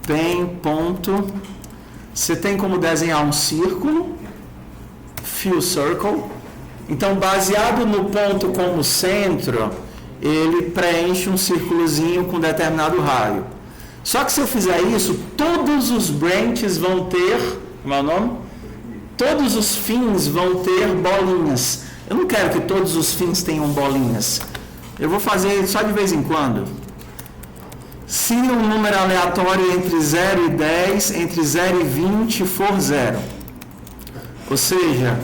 Pen, ponto. Você tem como desenhar um círculo. Fill circle. Então, baseado no ponto como centro, ele preenche um círculozinho com determinado raio. Só que se eu fizer isso, todos os branches vão ter... Como é o nome? Todos os fins vão ter bolinhas. Eu não quero que todos os fins tenham bolinhas. Eu vou fazer só de vez em quando. Se um número aleatório entre 0 e 10, entre 0 e 20 for 0. Ou seja,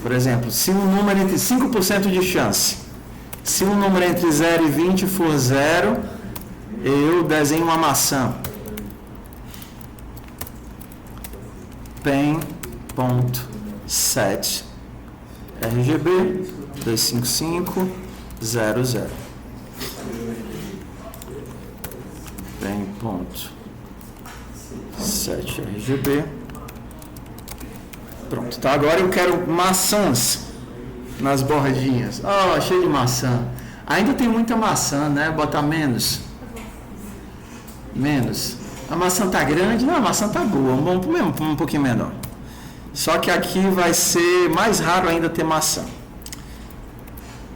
por exemplo, se um número entre 5% de chance. Se um número entre 0 e 20 for 0, eu desenho uma maçã. Pen.set RGB 25500. Pen.set RGB. Pronto, tá? Agora eu quero maçãs nas bordinhas. Oh, cheio de maçã. Ainda tem muita maçã, né? Botar menos. Menos. A maçã tá grande? Não, a maçã tá boa. Vamos um pouquinho menor. Só que aqui vai ser mais raro ainda ter maçã.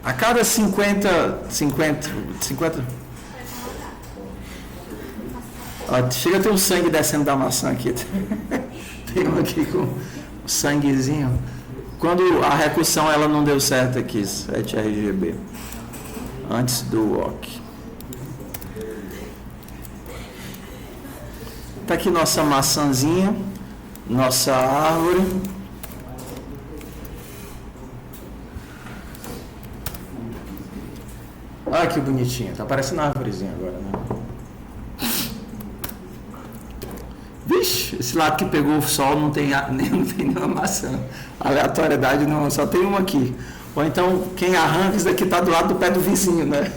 A cada 50. Ó, chega a ter um sangue descendo da maçã aqui. Tem um aqui com sanguezinho. Quando a recursão ela não deu certo aqui, 7 RGB. Antes do walk. Tá aqui nossa maçãzinha, nossa árvore. Olha que bonitinha, tá parecendo uma árvorezinha agora, né? Vixe, Esse lado que pegou o sol não tem nenhuma maçã. Aleatoriedade não, só tem uma aqui. Ou então, quem arranca, isso daqui está do lado do pé do vizinho, né?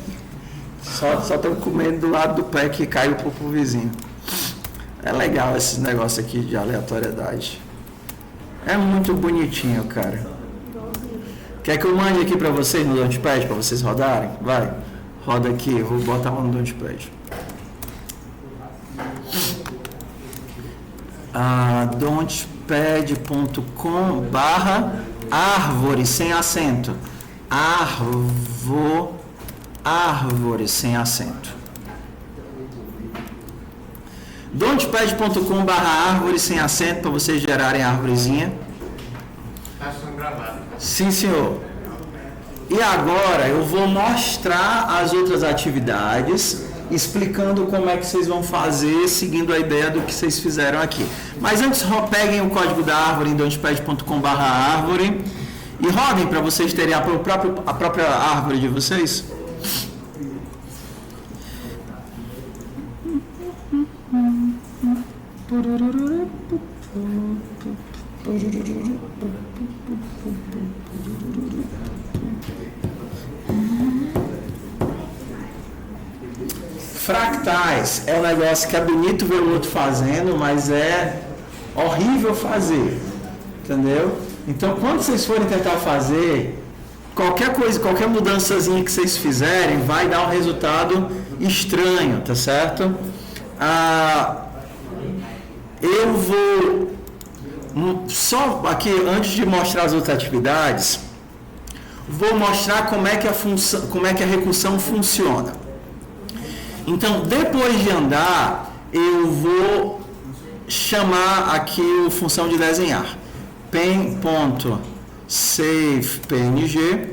Só estamos comendo do lado do pé que caiu pro vizinho. É legal esse negócio aqui de aleatoriedade. É muito bonitinho, cara. Quer que eu mande aqui para vocês no Launchpad, para vocês rodarem? Vai, roda aqui, eu vou botar lá no Launchpad. Launchpad.com/árvore sem acento. Árvore sem acento. Launchpad.com/árvore sem acento para vocês gerarem a árvorezinha. Está sendo gravado. Sim, senhor. E agora eu vou mostrar as outras atividades, explicando como é que vocês vão fazer, seguindo a ideia do que vocês fizeram aqui. Mas antes, peguem o código da árvore em launchpad.com/árvore e rodem para vocês terem a própria árvore de vocês. Fractais é um negócio que é bonito ver o outro fazendo, mas é horrível fazer, entendeu? Então, quando vocês forem tentar fazer, qualquer coisa, qualquer mudançazinha que vocês fizerem, vai dar um resultado estranho, tá certo? Eu vou só aqui, antes de mostrar as outras atividades, vou mostrar como é que a recursão funciona. Então, depois de andar, eu vou chamar aqui a função de desenhar. pen.savepng,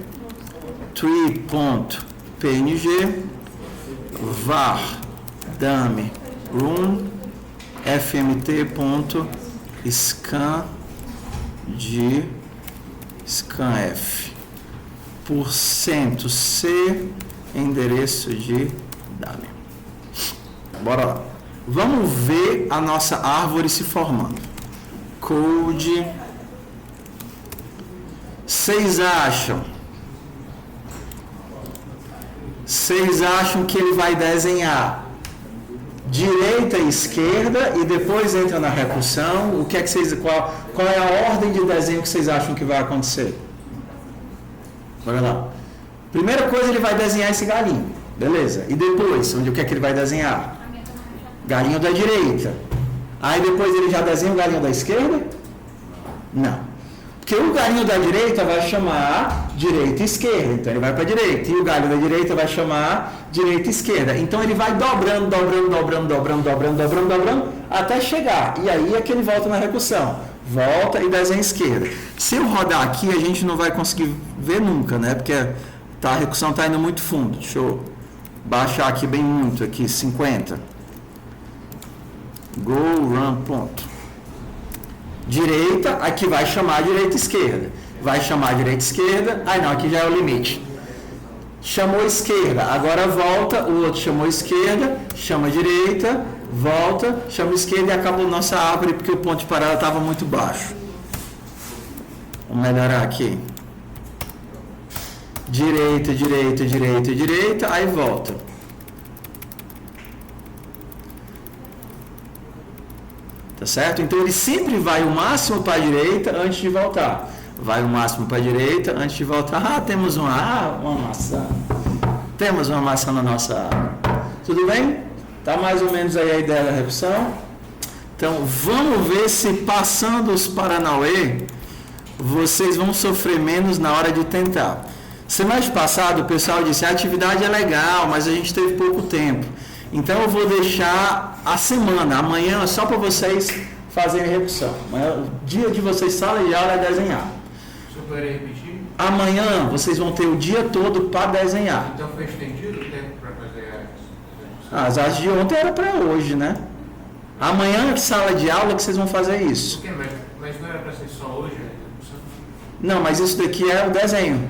tree.png, var dummy room, fmt.scan de scanf, %c, endereço de dummy. Bora lá. Vamos ver a nossa árvore se formando. Code. Vocês acham que ele vai desenhar direita e esquerda e depois entra na recursão? O que é que vocês, qual é a ordem de desenho que vocês acham que vai acontecer? Bora lá. Primeira coisa, ele vai desenhar esse galinho. Beleza. E depois, o que é que ele vai desenhar? Galinho da direita. Aí depois ele já desenha o galinho da esquerda? Não. Porque o galinho da direita vai chamar direita e esquerda. Então ele vai para a direita. E o galho da direita vai chamar direita e esquerda. Então ele vai dobrando, até chegar. E aí é que ele volta na recursão. Volta e desenha a esquerda. Se eu rodar aqui, a gente não vai conseguir ver nunca, né? Porque a recursão está indo muito fundo. Deixa eu baixar aqui bem muito, aqui 50. Go, run, ponto. Direita, aqui vai chamar direita e esquerda. Vai chamar direita e esquerda. Aí não, aqui já é o limite. Chamou esquerda, agora volta, o outro chamou esquerda, chama direita, volta, chama esquerda e acabou nossa árvore porque o ponto de parada estava muito baixo. Vamos melhorar aqui. Direita, aí volta. Tá certo? Então ele sempre vai o máximo para a direita antes de voltar. Vai o máximo para a direita antes de voltar. Temos uma maçã. Temos uma maçã na nossa árvore. Tudo bem? Tá mais ou menos aí a ideia da recursão. Então vamos ver se passando os Paranauê, vocês vão sofrer menos na hora de tentar. Semana passada o pessoal disse: a atividade é legal, mas a gente teve pouco tempo. Então eu vou deixar a semana, amanhã, só para vocês fazerem recursão. Amanhã, o dia de vocês, sala de aula, é desenhar. Você poderia repetir? Amanhã vocês vão ter o dia todo para desenhar. Então foi estendido o tempo para fazer as artes de ontem era para hoje, né? Amanhã, sala de aula, que vocês vão fazer isso. Por quê? Mas não era para ser só hoje a recursão? Não, mas isso daqui é o desenho.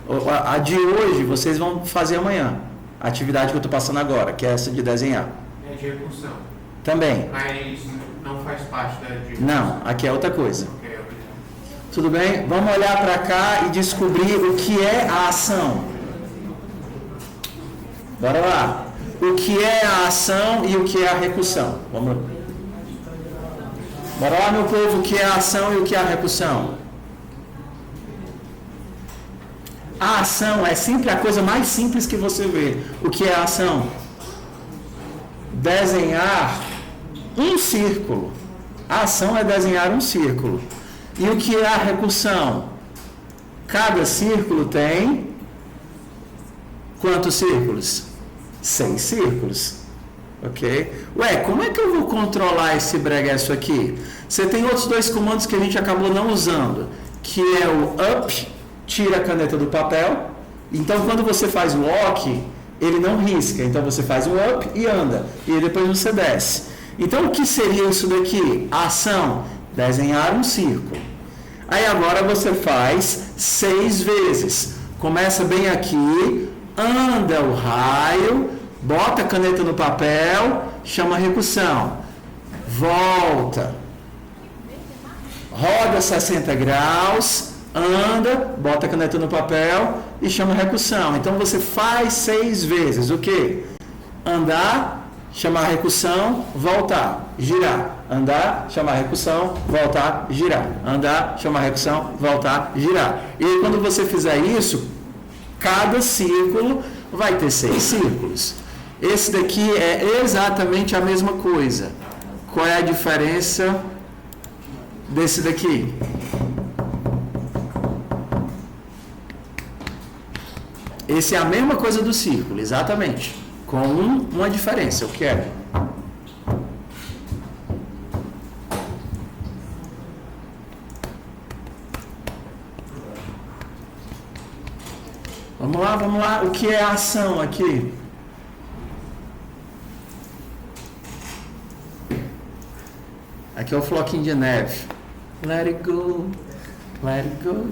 Ok. A de hoje vocês vão fazer amanhã. A atividade que eu estou passando agora, que é essa de desenhar. É de recursão. Também. Mas não faz parte da dica. Não, aqui é outra coisa. Ok, obrigado. Tudo bem? Vamos olhar para cá e descobrir o que é a ação. Bora lá. O que é a ação e o que é a recursão? Vamos lá. Bora lá, meu povo, o que é a ação e o que é a recursão? A ação é sempre a coisa mais simples que você vê. O que é a ação? Desenhar um círculo. A ação é desenhar um círculo. E o que é a recursão? Cada círculo tem quantos círculos? 6 círculos. Ok? Ué, como é que eu vou controlar esse breguesso aqui? Você tem outros 2 comandos que a gente acabou não usando, que é o up, tira a caneta do papel. Então, quando você faz o walk, ele não risca. Então, você faz o up e anda. E depois você desce. Então, o que seria isso daqui? A ação, desenhar um círculo. Aí, agora você faz 6 vezes. Começa bem aqui, anda o raio, bota a caneta no papel, chama recursão. Volta. Roda 60 graus, anda, bota a caneta no papel e chama recursão. Então você faz 6 vezes. O que? Andar, chamar recursão, voltar, girar. Andar, chamar recursão, voltar, girar. Andar, chamar recursão, voltar, girar. E aí, quando você fizer isso, cada círculo vai ter 6 círculos. Esse daqui é exatamente a mesma coisa. Qual é a diferença desse daqui? Esse é a mesma coisa do círculo, exatamente. Com uma diferença, o que é? Vamos lá. O que é a ação aqui? Aqui é o floquinho de neve. Let it go, let it go.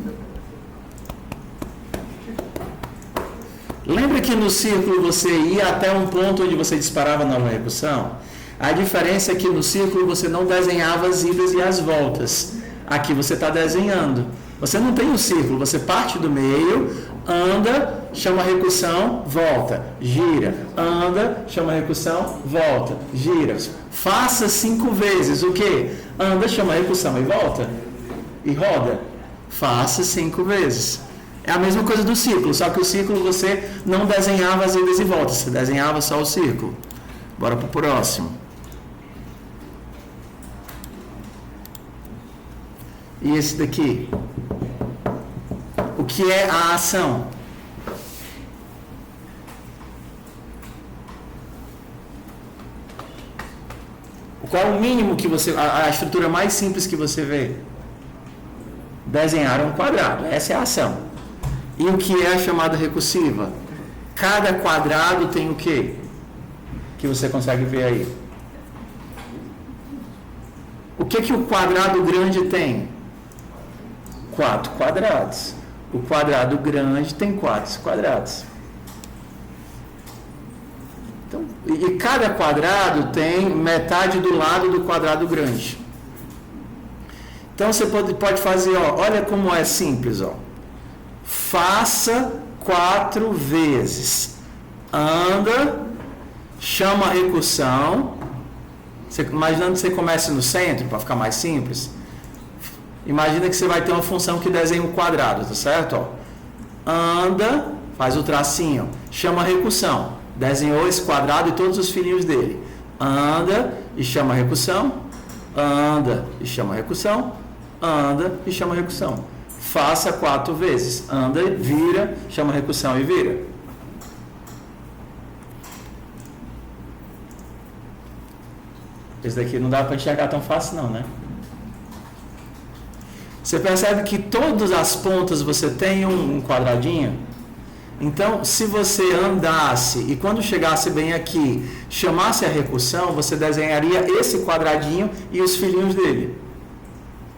Lembra que no círculo você ia até um ponto onde você disparava na recursão? A diferença é que no círculo você não desenhava as idas e as voltas. Aqui você está desenhando. Você não tem um círculo, você parte do meio, anda, chama recursão, volta, gira. Anda, chama recursão, volta, gira. Faça 5 vezes. O que? Anda, chama recursão e volta. E roda. Faça 5 vezes. É a mesma coisa do círculo, só que o círculo você não desenhava as idas e voltas, você desenhava só o círculo. Bora para o próximo. E esse daqui? O que é a ação? Qual é o mínimo que você... A estrutura mais simples que você vê? Desenhar um quadrado. Essa é a ação. E o que é a chamada recursiva? Cada quadrado tem o quê? Que você consegue ver aí. O que o quadrado grande tem? 4 quadrados. O quadrado grande tem 4 quadrados. Então, e cada quadrado tem metade do lado do quadrado grande. Então você pode fazer, olha como é simples, Faça 4 vezes. Anda, chama a recursão. Imaginando que você comece no centro, para ficar mais simples. Imagina que você vai ter uma função que desenha um quadrado, tá certo? Anda, faz o tracinho, chama a recursão. Desenhou esse quadrado e todos os filhinhos dele. Anda e chama a recursão. Anda e chama a recursão. Anda e chama a recursão. Faça 4 vezes. Anda, vira, chama a recursão e vira. Esse daqui não dá para enxergar tão fácil não, né? Você percebe que todas as pontas você tem um quadradinho? Então, se você andasse e quando chegasse bem aqui, chamasse a recursão, você desenharia esse quadradinho e os filhinhos dele.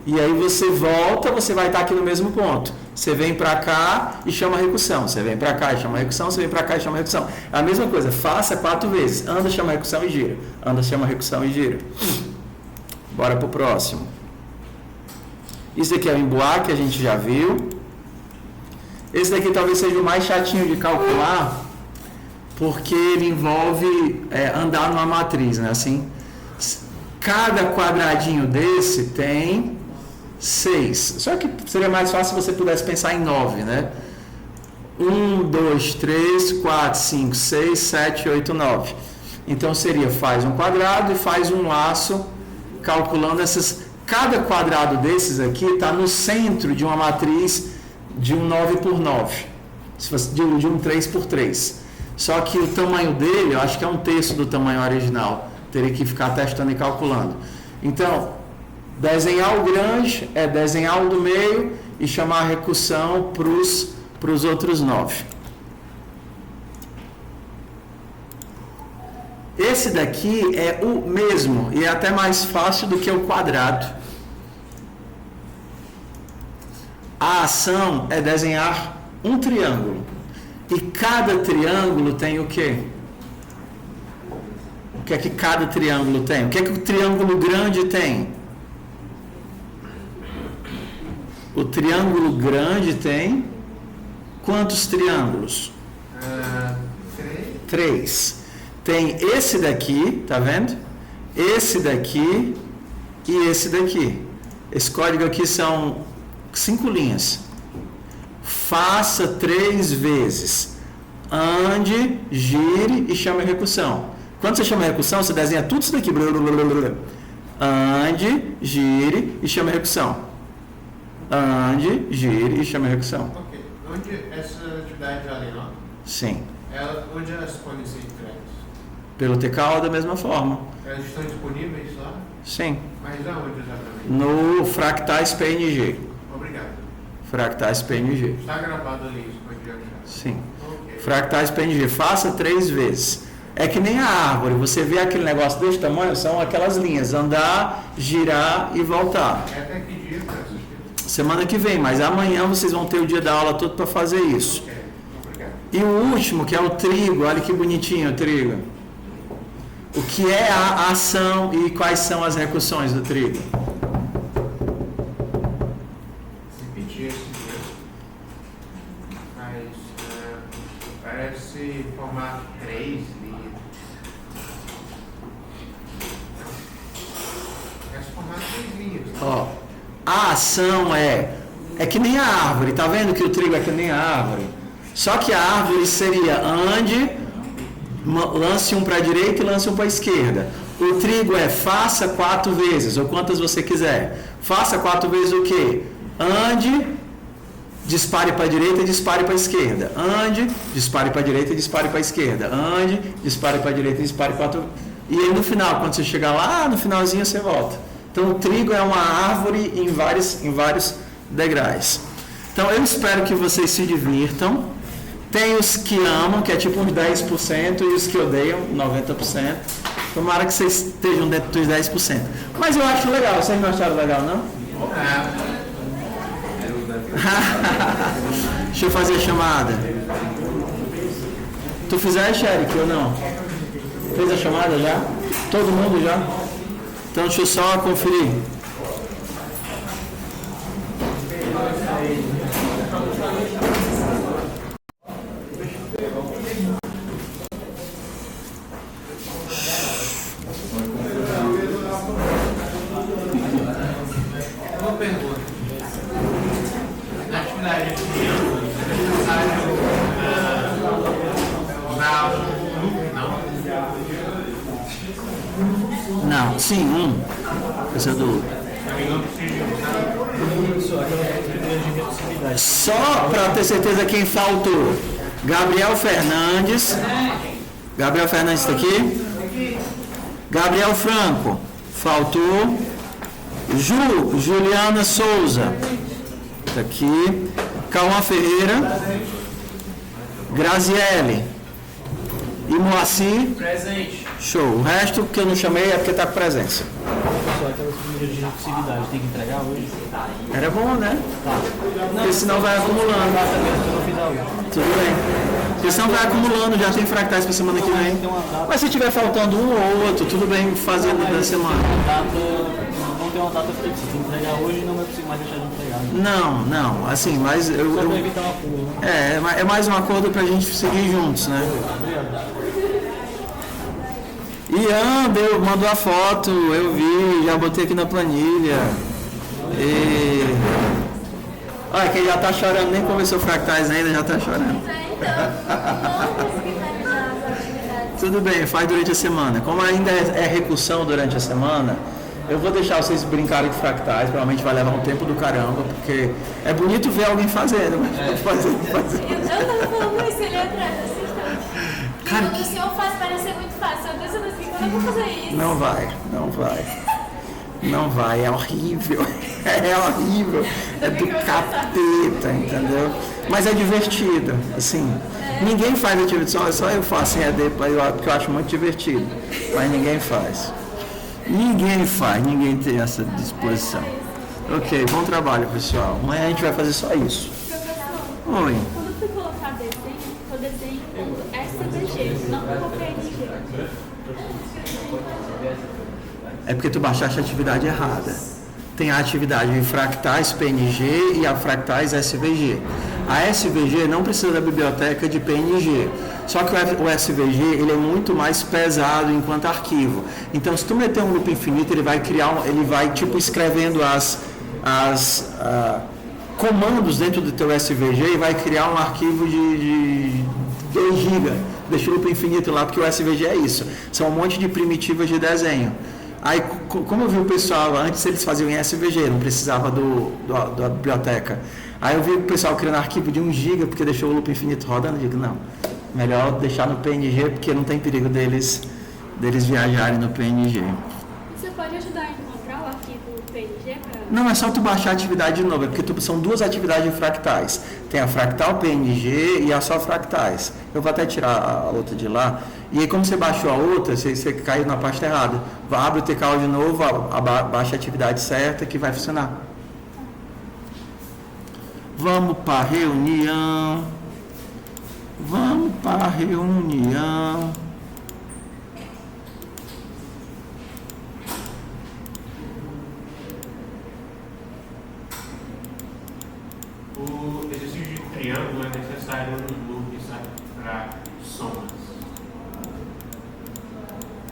E aí você volta, você vai estar aqui no mesmo ponto. Você vem para cá e chama a recursão. Você vem para cá e chama a recursão. Você vem para cá e chama a recursão. É a mesma coisa. Faça 4 vezes. Anda, chama a recursão e gira. Anda, chama a recursão e gira. Bora pro próximo. Isso aqui é o emboá, que a gente já viu. Esse daqui talvez seja o mais chatinho de calcular, porque ele envolve andar numa matriz, né? Assim, cada quadradinho desse tem 6. Só que seria mais fácil se você pudesse pensar em 9, né? 1, 2, 3, 4, 5, 6, 7, 8, 9. Então seria, faz um quadrado e faz um laço, calculando essas. Cada quadrado desses aqui está no centro de uma matriz de um 9 por 9, de um 3 por 3. Só que o tamanho dele, eu acho que é 1/3 do tamanho original. Teria que ficar testando e calculando. Então, desenhar o grande é desenhar o do meio e chamar a recursão para os outros 9. Esse daqui é o mesmo e é até mais fácil do que o quadrado. A ação é desenhar um triângulo. E cada triângulo tem o quê? O que é que cada triângulo tem? O que é que o triângulo grande tem? O triângulo grande tem quantos triângulos? 3. Tem esse daqui, tá vendo? Esse daqui e esse daqui. Esse código aqui são 5 linhas. Faça 3 vezes. Ande, gire e chame a recursão. Quando você chama a recursão, você desenha tudo isso daqui. Ande, gire e chame a recursão. Ande, gire e chame a recursão. Ok. Onde essa atividade ali, não? Sim. Onde elas podem ser entregues? Pelo TCAL da mesma forma. Elas estão disponíveis lá? Sim. Mas aonde exatamente? No Fractais PNG. Obrigado. Fractais PNG. Está gravado ali, isso pode achar. Sim. Ok. Fractais PNG. Faça 3 vezes. É que nem a árvore. Você vê aquele negócio desse tamanho, são aquelas linhas. Andar, girar e voltar. É até que dia para assistir? Semana que vem, mas amanhã vocês vão ter o dia da aula todo para fazer isso. Ok. Obrigado. E o último, que é o trigo. Olha que bonitinho o trigo. O que é a ação e quais são as recursões do trigo? Repetir esse mesmo. Mas parece formar 3 linhas. Parece formar 3 linhas. Ó, a ação é que nem a árvore. Tá vendo que o trigo é que nem a árvore? Só que a árvore seria ande, lance um para a direita e lance um para a esquerda. O trigo é faça 4 vezes, ou quantas você quiser. Faça 4 vezes o quê? Ande, dispare para a direita e dispare para a esquerda. Ande, dispare para a direita e dispare para a esquerda. Ande, dispare para a direita e dispare 4. E aí no final, quando você chegar lá, no finalzinho você volta. Então o trigo é uma árvore em vários degraus. Então eu espero que vocês se divirtam. Tem os que amam, que é tipo uns 10%, e os que odeiam, 90%. Tomara que vocês estejam dentro dos 10%. Mas eu acho legal. Vocês não acharam legal, não? Deixa eu fazer a chamada. Tu fizeste, Eric, ou não? Fez a chamada já? Todo mundo já? Então deixa eu só conferir. Uma pergunta. Na atividade de triângulo, é necessário usar um loop, não? Não, sim, esse é do. Só para ter certeza quem faltou. Gabriel Fernandes. Gabriel Fernandes está aqui. Gabriel Franco. Faltou. Juliana Souza. Está aqui. Cauã Ferreira. Graziele. E Moacir. Presente. Show. O resto que eu não chamei é porque está com presença. Só aquelas primeiras de recursividade, tem que entregar hoje? Era bom, né? Tá. Porque senão vai acumulando. Exatamente, eu não fiz a hoje. Tudo bem. Porque senão vai acumulando, já tem fractais para semana que vem. Tem uma data. Mas se tiver faltando um ou outro, tudo bem fazendo da semana. Data tem uma data fixa. Se entregar hoje, não vai conseguir mais deixar de entregar. Não, assim, mas Só eu pra evitar uma fuga, né? é mais um acordo pra gente seguir juntos, né? Obrigado. Ian mandou a foto, eu vi, já botei aqui na planilha. E... Olha, quem já tá chorando, nem começou fractais ainda, já tá chorando. Tudo bem, faz durante a semana. Como ainda é recursão durante a semana, eu vou deixar vocês brincarem de fractais, provavelmente vai levar um tempo do caramba, porque é bonito ver alguém fazendo, mas fazer. Eu tava falando isso, ele atrás, assistente. Cara, Quando o senhor faz parecer muito fácil, eu pensando assim, quando eu vou fazer isso? Não vai, é horrível. É horrível. É do capeta, entendeu? Mas é divertido, assim. Ninguém faz atividade, só eu faço em ED, porque eu acho muito divertido. Mas ninguém faz. Ninguém tem essa disposição. Ok, bom trabalho, pessoal. Amanhã a gente vai fazer só isso. Professor, Oi. quando eu fui colocar desenho, eu desenho com SVG, não com PNG. É porque tu baixaste a atividade errada. Tem a atividade de fractais PNG e a fractais SVG. A SVG não precisa da biblioteca de PNG. Só que o SVG ele é muito mais pesado enquanto arquivo. Então, se tu meter um loop infinito, ele vai tipo escrevendo comandos dentro do teu SVG e vai criar um arquivo de 2 GB. Deixa o loop infinito lá, porque o SVG é isso. São um monte de primitivas de desenho. Aí, como eu vi o pessoal, antes eles faziam em SVG, não precisava da biblioteca. Aí eu vi o pessoal criando arquivo de 1 GB, porque deixou o loop infinito rodando. Eu digo, não, melhor deixar no PNG, porque não tem perigo deles viajarem no PNG. Você pode ajudar a encontrar o arquivo PNG para... Não, é só tu baixar a atividade de novo, porque são 2 atividades de fractais. Tem a fractal PNG e a só fractais. Eu vou até tirar a outra de lá. E aí, como você baixou a outra, você caiu na pasta errada. Abre o TKO de novo, baixa a atividade certa que vai funcionar. Vamos para a reunião. O exercício de triângulo é necessário um loop, sabe, para somas.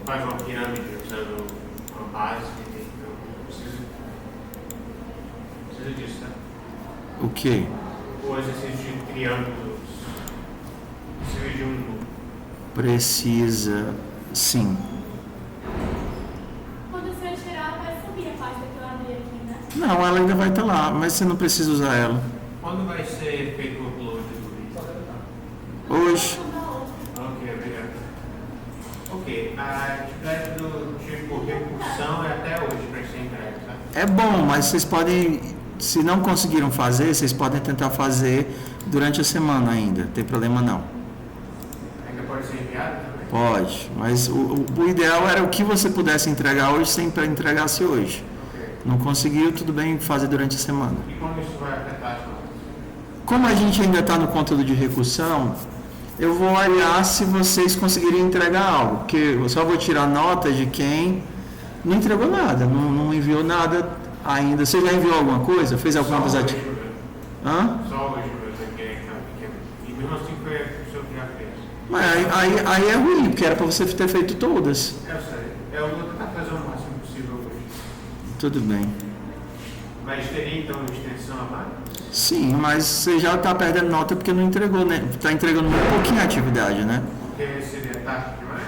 Faz uma pirâmide usando uma base, então precisa disso, tá? O quê? O exercício de triângulos precisa de um loop. Precisa, sim. Quando você tirar, vai subir a página que eu abri aqui, né? Não, ela ainda vai estar lá, mas você não precisa usar ela. Quando vai ser feito o upload do vídeo? Hoje. Ok, obrigado. Ok, a atividade do tipo recursão é até hoje para ser entregue, tá? É bom, mas vocês podem, se não conseguiram fazer, vocês podem tentar fazer durante a semana ainda, não tem problema não. Ainda pode ser enviado também? Pode, mas o ideal era o que você pudesse entregar hoje sem entregasse hoje. Ok. Não conseguiu, tudo bem fazer durante a semana. E como isso vai afetar as notas? Como a gente ainda está no conteúdo de recursão, eu vou olhar se vocês conseguirem entregar algo, porque eu só vou tirar nota de quem não entregou nada, não enviou nada ainda. Você já enviou alguma coisa? Fez alguma coisa? Hã? Só hoje mesmo, que é pequeno. E mesmo assim foi a pessoa que já fez. Mas aí é ruim, porque era para você ter feito todas. Eu sei. Eu vou tentar fazer o máximo possível hoje. Tudo bem. Mas teria então uma extensão a mais? Sim, mas você já está perdendo nota porque não entregou, né? Está entregando muito pouquinho a atividade, né? Porque seria tarde demais?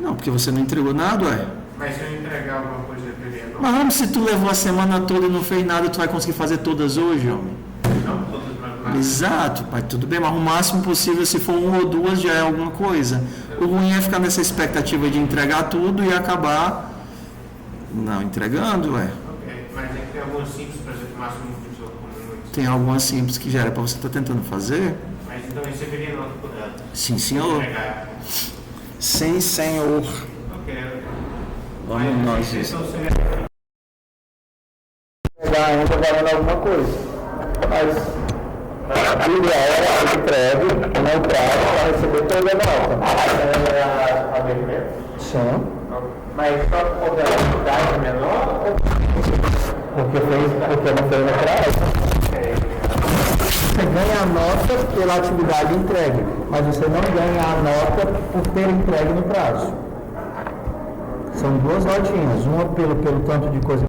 Não, porque você não entregou nada, ué. Mas se eu entregar alguma coisa, eu teria não? Mas vamos, se tu levou a semana toda e não fez nada, tu vai conseguir fazer todas hoje, homem? Não todas, mas Exato, mas tudo bem, mas o máximo possível, se for 1 ou 2, já é alguma coisa. O ruim é ficar nessa expectativa de entregar tudo e acabar não entregando, ué. Ok, mas é que tem algumas simples, por exemplo, o máximo de pessoa comum. Tem algumas simples que já era para você estar tentando fazer. Mas então receberia nota por ela? Sim, senhor. Entregar. Sim, senhor. Ok. Vamos nós. Então seria... Pegar ainda valendo alguma coisa. Mas a ideal era que entregue, não prazo, para receber toda a nota. A ver mesmo? Sim. Mas só por causa da atividade menor ou Porque não foi no prazo. Você ganha a nota pela atividade entregue, mas você não ganha a nota por ter entregue no prazo. São duas notinhas, uma pelo tanto de coisa.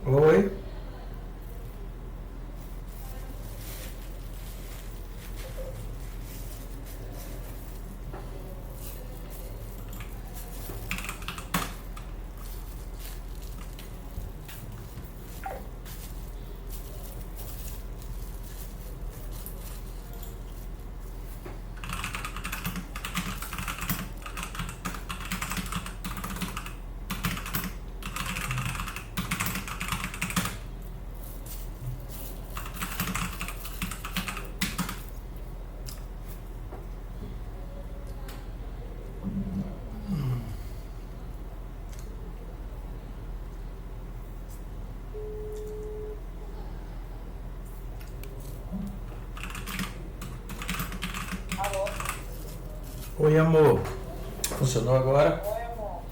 Oi? Alô? Oi, amor. Funcionou agora? Oi, amor.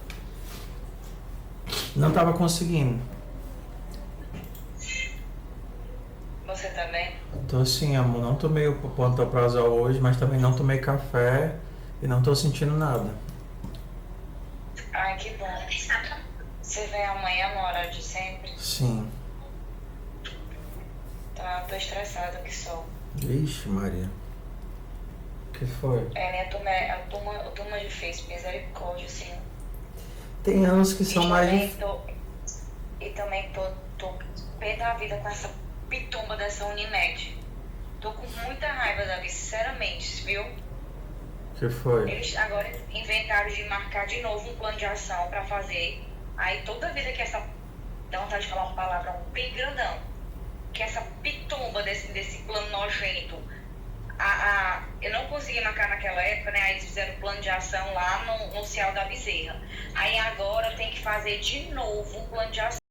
Não estava conseguindo. Você também? Tô sim, amor. Não tomei o pantoprazol hoje, mas também não tomei café e não tô sentindo nada. Ai, que bom. Você vem amanhã no horário de sempre? Sim. Tá, tô estressada que sou. Ixi, Maria. O que foi? Minha turma é a turma difícil, misericórdia, assim. Tem anos que são mais. E também tô pé da vida com essa pitumba dessa Unimed. Tô com muita raiva, Davi, sinceramente, viu? O que foi? Eles agora inventaram de marcar de novo um plano de ação pra fazer. Aí toda vida que essa... Dá vontade de falar uma palavra bem grandão. Que essa pitumba desse plano nojento. Eu não consegui marcar naquela época, né? Aí eles fizeram o plano de ação lá no Cial da Bezerra. Aí agora tem que fazer de novo um plano de ação.